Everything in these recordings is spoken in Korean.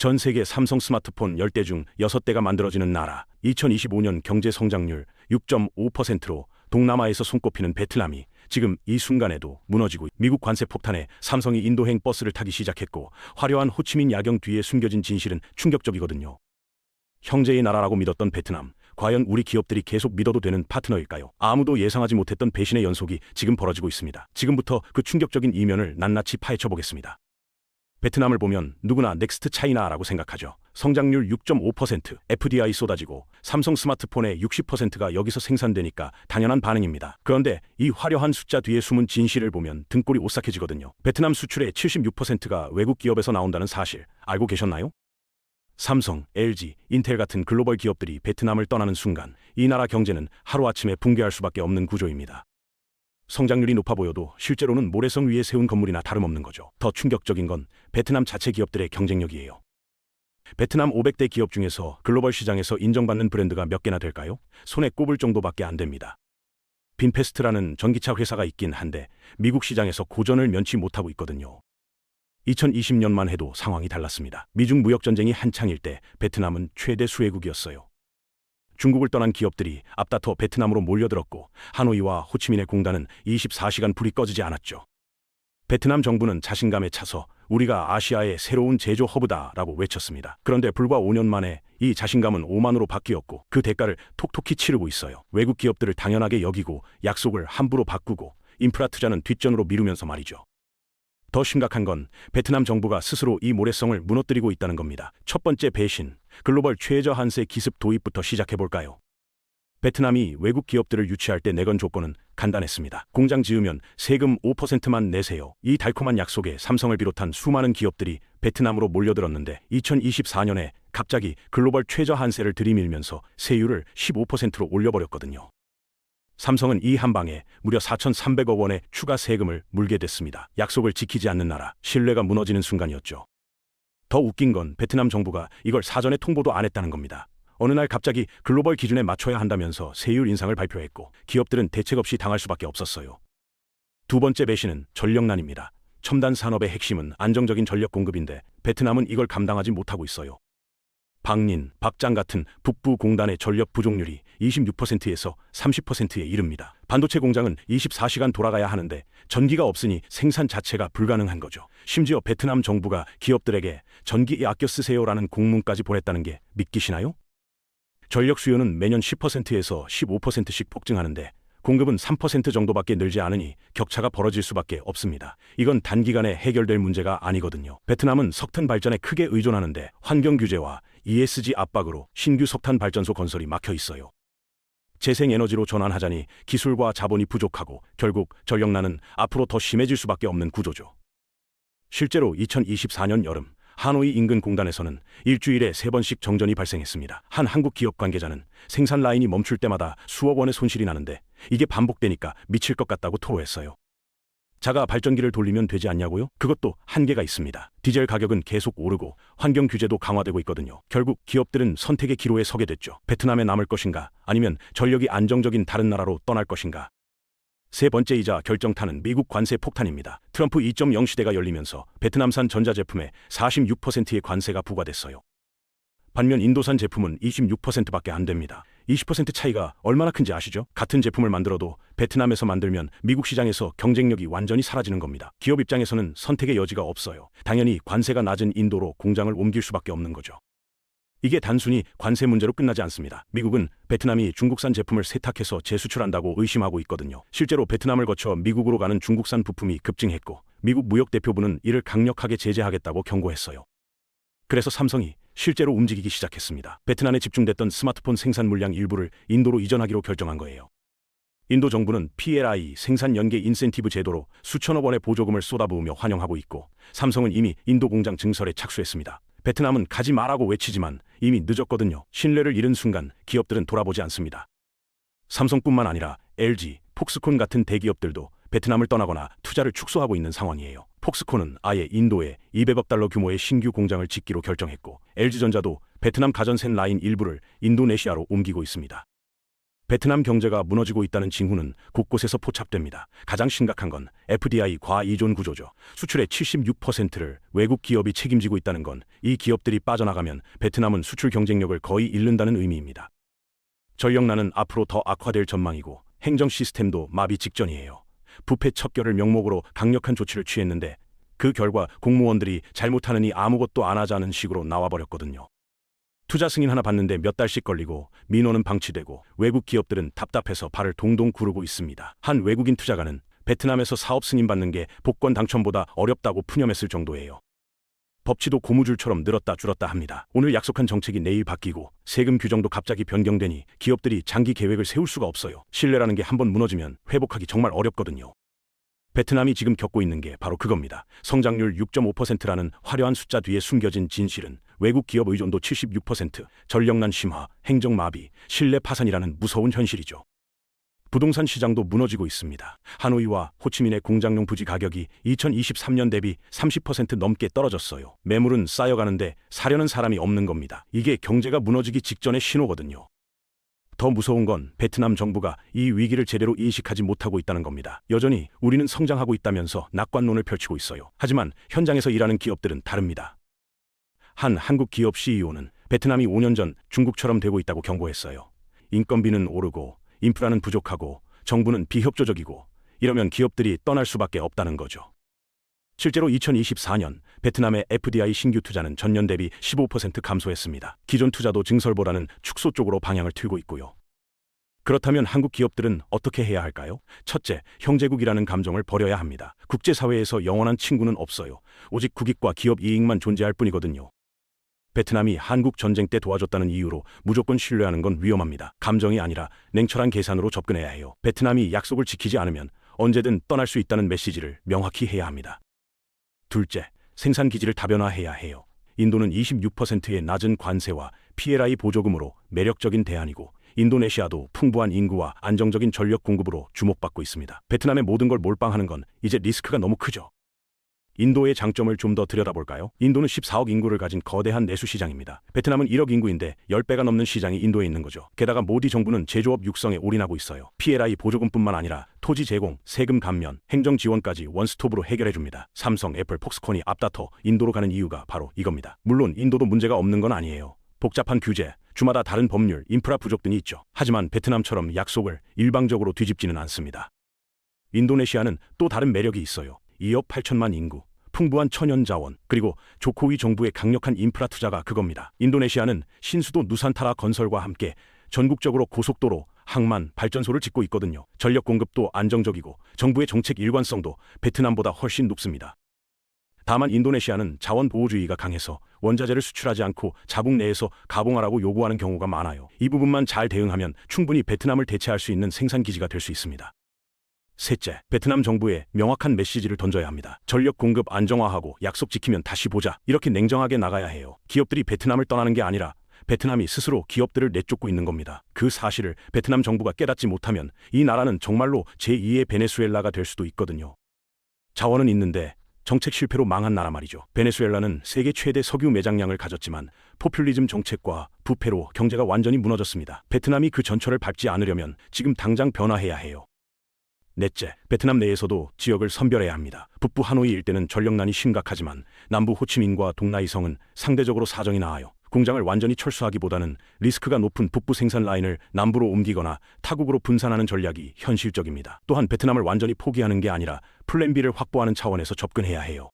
전 세계 삼성 스마트폰 10대 중 6대가 만들어지는 나라, 2025년 경제 성장률 6.5%로 동남아에서 손꼽히는 베트남이 지금 이 순간에도 무너지고, 미국 관세 폭탄에 삼성이 인도행 버스를 타기 시작했고, 화려한 호치민 야경 뒤에 숨겨진 진실은 충격적이거든요. 형제의 나라라고 믿었던 베트남, 과연 우리 기업들이 계속 믿어도 되는 파트너일까요? 아무도 예상하지 못했던 배신의 연속이 지금 벌어지고 있습니다. 지금부터 그 충격적인 이면을 낱낱이 파헤쳐 보겠습니다. 베트남을 보면 누구나 넥스트 차이나라고 생각하죠. 성장률 6.5%, FDI 쏟아지고 삼성 스마트폰의 60%가 여기서 생산되니까 당연한 반응입니다. 그런데 이 화려한 숫자 뒤에 숨은 진실을 보면 등골이 오싹해지거든요. 베트남 수출의 76%가 외국 기업에서 나온다는 사실 알고 계셨나요? 삼성, LG, 인텔 같은 글로벌 기업들이 베트남을 떠나는 순간 이 나라 경제는 하루아침에 붕괴할 수밖에 없는 구조입니다. 성장률이 높아 보여도 실제로는 모래성 위에 세운 건물이나 다름없는 거죠. 더 충격적인 건 베트남 자체 기업들의 경쟁력이에요. 베트남 500대 기업 중에서 글로벌 시장에서 인정받는 브랜드가 몇 개나 될까요? 손에 꼽을 정도밖에 안 됩니다. 빈페스트라는 전기차 회사가 있긴 한데 미국 시장에서 고전을 면치 못하고 있거든요. 2020년만 해도 상황이 달랐습니다. 미중 무역전쟁이 한창일 때 베트남은 최대 수혜국이었어요. 중국을 떠난 기업들이 앞다퉈 베트남으로 몰려들었고, 하노이와 호치민의 공단은 24시간 불이 꺼지지 않았죠. 베트남 정부는 자신감에 차서 우리가 아시아의 새로운 제조 허브다라고 외쳤습니다. 그런데 불과 5년 만에 이 자신감은 오만으로 바뀌었고, 그 대가를 톡톡히 치르고 있어요. 외국 기업들을 당연하게 여기고 약속을 함부로 바꾸고 인프라 투자는 뒷전으로 미루면서 말이죠. 더 심각한 건 베트남 정부가 스스로 이 모래성을 무너뜨리고 있다는 겁니다. 첫 번째 배신, 글로벌 최저 한세 기습 도입부터 시작해볼까요? 베트남이 외국 기업들을 유치할 때 내건 조건은 간단했습니다. 공장 지으면 세금 5%만 내세요. 이 달콤한 약속에 삼성을 비롯한 수많은 기업들이 베트남으로 몰려들었는데 2024년에 갑자기 글로벌 최저 한세를 들이밀면서 세율을 15%로 올려버렸거든요. 삼성은 이 한 방에 무려 4,300억 원의 추가 세금을 물게 됐습니다. 약속을 지키지 않는 나라, 신뢰가 무너지는 순간이었죠. 더 웃긴 건 베트남 정부가 이걸 사전에 통보도 안 했다는 겁니다. 어느 날 갑자기 글로벌 기준에 맞춰야 한다면서 세율 인상을 발표했고, 기업들은 대책 없이 당할 수밖에 없었어요. 두 번째 배신은 전력난입니다. 첨단 산업의 핵심은 안정적인 전력 공급인데 베트남은 이걸 감당하지 못하고 있어요. 박린, 박장 같은 북부 공단의 전력 부족률이 26%에서 30%에 이릅니다. 반도체 공장은 24시간 돌아가야 하는데 전기가 없으니 생산 자체가 불가능한 거죠. 심지어 베트남 정부가 기업들에게 전기 아껴 쓰세요라는 공문까지 보냈다는 게 믿기시나요? 전력 수요는 매년 10%에서 15%씩 폭증하는데 공급은 3% 정도밖에 늘지 않으니 격차가 벌어질 수밖에 없습니다. 이건 단기간에 해결될 문제가 아니거든요. 베트남은 석탄 발전에 크게 의존하는데 환경 규제와 ESG 압박으로 신규 석탄 발전소 건설이 막혀 있어요. 재생에너지로 전환하자니 기술과 자본이 부족하고 결국 전력난은 앞으로 더 심해질 수밖에 없는 구조죠. 실제로 2024년 여름 하노이 인근 공단에서는 일주일에 3번씩 정전이 발생했습니다. 한 한국 기업 관계자는 생산 라인이 멈출 때마다 수억 원의 손실이 나는데 이게 반복되니까 미칠 것 같다고 토로했어요. 자가 발전기를 돌리면 되지 않냐고요? 그것도 한계가 있습니다. 디젤 가격은 계속 오르고 환경 규제도 강화되고 있거든요. 결국 기업들은 선택의 기로에 서게 됐죠. 베트남에 남을 것인가, 아니면 전력이 안정적인 다른 나라로 떠날 것인가. 세 번째이자 결정타는 미국 관세 폭탄입니다. 트럼프 2.0 시대가 열리면서 베트남산 전자제품에 46%의 관세가 부과됐어요. 반면 인도산 제품은 26%밖에 안 됩니다. 20% 차이가 얼마나 큰지 아시죠? 같은 제품을 만들어도 베트남에서 만들면 미국 시장에서 경쟁력이 완전히 사라지는 겁니다. 기업 입장에서는 선택의 여지가 없어요. 당연히 관세가 낮은 인도로 공장을 옮길 수밖에 없는 거죠. 이게 단순히 관세 문제로 끝나지 않습니다. 미국은 베트남이 중국산 제품을 세탁해서 재수출한다고 의심하고 있거든요. 실제로 베트남을 거쳐 미국으로 가는 중국산 부품이 급증했고, 미국 무역대표부는 이를 강력하게 제재하겠다고 경고했어요. 그래서 삼성이 실제로 움직이기 시작했습니다. 베트남에 집중됐던 스마트폰 생산 물량 일부를 인도로 이전하기로 결정한 거예요. 인도 정부는 PLI 생산 연계 인센티브 제도로 수천억 원의 보조금을 쏟아부으며 환영하고 있고, 삼성은 이미 인도 공장 증설에 착수했습니다. 베트남은 가지 마라고 외치지만 이미 늦었거든요. 신뢰를 잃은 순간 기업들은 돌아보지 않습니다. 삼성뿐만 아니라 LG, 폭스콘 같은 대기업들도 베트남을 떠나거나 투자를 축소하고 있는 상황이에요. 폭스콘은 아예 인도에 200억 달러 규모의 신규 공장을 짓기로 결정했고, LG전자도 베트남 가전센 라인 일부를 인도네시아로 옮기고 있습니다. 베트남 경제가 무너지고 있다는 징후는 곳곳에서 포착됩니다. 가장 심각한 건 FDI 과의존 구조죠. 수출의 76%를 외국 기업이 책임지고 있다는 건 이 기업들이 빠져나가면 베트남은 수출 경쟁력을 거의 잃는다는 의미입니다. 전력난은 앞으로 더 악화될 전망이고 행정 시스템도 마비 직전이에요. 부패 척결을 명목으로 강력한 조치를 취했는데 그 결과 공무원들이 잘못하느니 아무것도 안 하자는 식으로 나와버렸거든요. 투자 승인 하나 받는데 몇 달씩 걸리고 민원은 방치되고 외국 기업들은 답답해서 발을 동동 구르고 있습니다. 한 외국인 투자가는 베트남에서 사업 승인 받는 게 복권 당첨보다 어렵다고 푸념했을 정도예요. 법치도 고무줄처럼 늘었다 줄었다 합니다. 오늘 약속한 정책이 내일 바뀌고 세금 규정도 갑자기 변경되니 기업들이 장기 계획을 세울 수가 없어요. 신뢰라는 게 한번 무너지면 회복하기 정말 어렵거든요. 베트남이 지금 겪고 있는 게 바로 그겁니다. 성장률 6.5%라는 화려한 숫자 뒤에 숨겨진 진실은 외국 기업 의존도 76%, 전력난 심화, 행정 마비, 신뢰 파산이라는 무서운 현실이죠. 부동산 시장도 무너지고 있습니다. 하노이와 호치민의 공장용 부지 가격이 2023년 대비 30% 넘게 떨어졌어요. 매물은 쌓여가는데 사려는 사람이 없는 겁니다. 이게 경제가 무너지기 직전의 신호거든요. 더 무서운 건 베트남 정부가 이 위기를 제대로 인식하지 못하고 있다는 겁니다. 여전히 우리는 성장하고 있다면서 낙관론을 펼치고 있어요. 하지만 현장에서 일하는 기업들은 다릅니다. 한 한국 기업 CEO는 베트남이 5년 전 중국처럼 되고 있다고 경고했어요. 인건비는 오르고 인프라는 부족하고 정부는 비협조적이고 이러면 기업들이 떠날 수밖에 없다는 거죠. 실제로 2024년 베트남의 FDI 신규 투자는 전년 대비 15% 감소했습니다. 기존 투자도 증설보다는 축소 쪽으로 방향을 틀고 있고요. 그렇다면 한국 기업들은 어떻게 해야 할까요? 첫째, 형제국이라는 감정을 버려야 합니다. 국제사회에서 영원한 친구는 없어요. 오직 국익과 기업 이익만 존재할 뿐이거든요. 베트남이 한국 전쟁 때 도와줬다는 이유로 무조건 신뢰하는 건 위험합니다. 감정이 아니라 냉철한 계산으로 접근해야 해요. 베트남이 약속을 지키지 않으면 언제든 떠날 수 있다는 메시지를 명확히 해야 합니다. 둘째, 생산 기지를 다변화해야 해요. 인도는 26%의 낮은 관세와 PLI 보조금으로 매력적인 대안이고 인도네시아도 풍부한 인구와 안정적인 전력 공급으로 주목받고 있습니다. 베트남의 모든 걸 몰빵하는 건 이제 리스크가 너무 크죠. 인도의 장점을 좀 더 들여다볼까요? 인도는 14억 인구를 가진 거대한 내수 시장입니다. 베트남은 1억 인구인데 10배가 넘는 시장이 인도에 있는 거죠. 게다가 모디 정부는 제조업 육성에 올인하고 있어요. PLI 보조금뿐만 아니라 토지 제공, 세금 감면, 행정 지원까지 원스톱으로 해결해줍니다. 삼성, 애플, 폭스콘이 앞다퉈 인도로 가는 이유가 바로 이겁니다. 물론 인도도 문제가 없는 건 아니에요. 복잡한 규제, 주마다 다른 법률, 인프라 부족 등이 있죠. 하지만 베트남처럼 약속을 일방적으로 뒤집지는 않습니다. 인도네시아는 또 다른 매력이 있어요. 2억 8천만 인구, 풍부한 천연 자원, 그리고 조코위 정부의 강력한 인프라 투자가 그겁니다. 인도네시아는 신수도 누산타라 건설과 함께 전국적으로 고속도로, 항만, 발전소를 짓고 있거든요. 전력 공급도 안정적이고 정부의 정책 일관성도 베트남보다 훨씬 높습니다. 다만 인도네시아는 자원 보호주의가 강해서 원자재를 수출하지 않고 자국 내에서 가공하라고 요구하는 경우가 많아요. 이 부분만 잘 대응하면 충분히 베트남을 대체할 수 있는 생산 기지가 될 수 있습니다. 셋째, 베트남 정부에 명확한 메시지를 던져야 합니다. 전력 공급 안정화하고 약속 지키면 다시 보자. 이렇게 냉정하게 나가야 해요. 기업들이 베트남을 떠나는 게 아니라 베트남이 스스로 기업들을 내쫓고 있는 겁니다. 그 사실을 베트남 정부가 깨닫지 못하면 이 나라는 정말로 제2의 베네수엘라가 될 수도 있거든요. 자원은 있는데 정책 실패로 망한 나라 말이죠. 베네수엘라는 세계 최대 석유 매장량을 가졌지만 포퓰리즘 정책과 부패로 경제가 완전히 무너졌습니다. 베트남이 그 전철을 밟지 않으려면 지금 당장 변화해야 해요. 넷째, 베트남 내에서도 지역을 선별해야 합니다. 북부 하노이 일대는 전력난이 심각하지만 남부 호치민과 동나이성은 상대적으로 사정이 나아요. 공장을 완전히 철수하기보다는 리스크가 높은 북부 생산 라인을 남부로 옮기거나 타국으로 분산하는 전략이 현실적입니다. 또한 베트남을 완전히 포기하는 게 아니라 플랜 B를 확보하는 차원에서 접근해야 해요.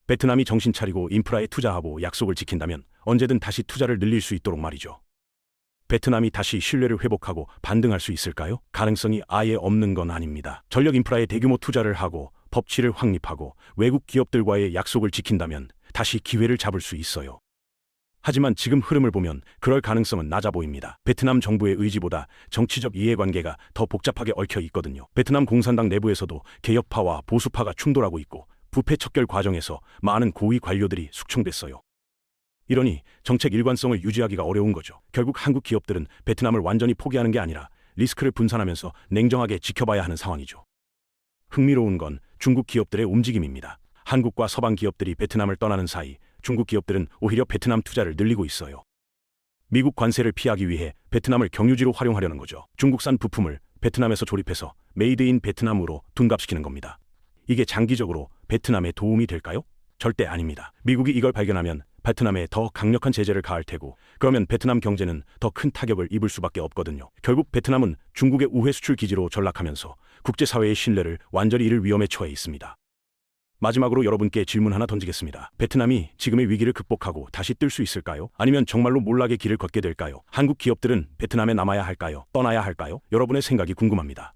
베트남이 정신 차리고 인프라에 투자하고 약속을 지킨다면 언제든 다시 투자를 늘릴 수 있도록 말이죠. 베트남이 다시 신뢰를 회복하고 반등할 수 있을까요? 가능성이 아예 없는 건 아닙니다. 전력 인프라에 대규모 투자를 하고 법치를 확립하고 외국 기업들과의 약속을 지킨다면 다시 기회를 잡을 수 있어요. 하지만 지금 흐름을 보면 그럴 가능성은 낮아 보입니다. 베트남 정부의 의지보다 정치적 이해관계가 더 복잡하게 얽혀 있거든요. 베트남 공산당 내부에서도 개혁파와 보수파가 충돌하고 있고 부패 척결 과정에서 많은 고위 관료들이 숙청됐어요. 이러니 정책 일관성을 유지하기가 어려운 거죠. 결국 한국 기업들은 베트남을 완전히 포기하는 게 아니라 리스크를 분산하면서 냉정하게 지켜봐야 하는 상황이죠. 흥미로운 건 중국 기업들의 움직임입니다. 한국과 서방 기업들이 베트남을 떠나는 사이 중국 기업들은 오히려 베트남 투자를 늘리고 있어요. 미국 관세를 피하기 위해 베트남을 경유지로 활용하려는 거죠. 중국산 부품을 베트남에서 조립해서 메이드 인 베트남으로 둔갑시키는 겁니다. 이게 장기적으로 베트남에 도움이 될까요? 절대 아닙니다. 미국이 이걸 발견하면 베트남에 더 강력한 제재를 가할 테고, 그러면 베트남 경제는 더 큰 타격을 입을 수밖에 없거든요. 결국 베트남은 중국의 우회 수출 기지로 전락하면서 국제사회의 신뢰를 완전히 잃을 위험에 처해 있습니다. 마지막으로 여러분께 질문 하나 던지겠습니다. 베트남이 지금의 위기를 극복하고 다시 뜰 수 있을까요? 아니면 정말로 몰락의 길을 걷게 될까요? 한국 기업들은 베트남에 남아야 할까요? 떠나야 할까요? 여러분의 생각이 궁금합니다.